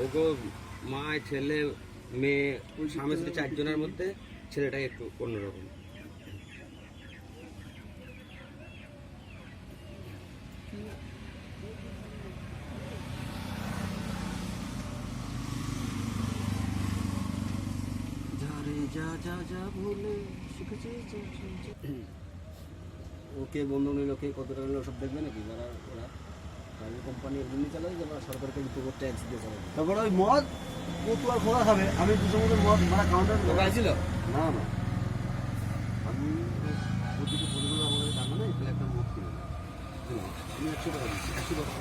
ওগো মা ছেলে মেয়ে স্বামী স্ত্রী 4 জনের মধ্যে ছেলেটাই একটু অন্যরকম। ওকে বন্ধ নিল, কে কত টাকা নিল সব দেখবে নাকি? যারা ওরা প্রাইভেট কোম্পানি এমনি চালায়, যারা সরকারকে উপর ট্যাক্স দিয়ে চালাবে। তারপরে ওই মদ ও তো আর খোলা খাবে, আমি 200 মতো মদ মানে কাউন্টার ছিল না না, আমি প্রতিটি পরিবার আমাদের টাকা নেই, তাহলে একটা মদ কিনে নেয়, আমি 100 টাকা দিচ্ছি, 80 টাকা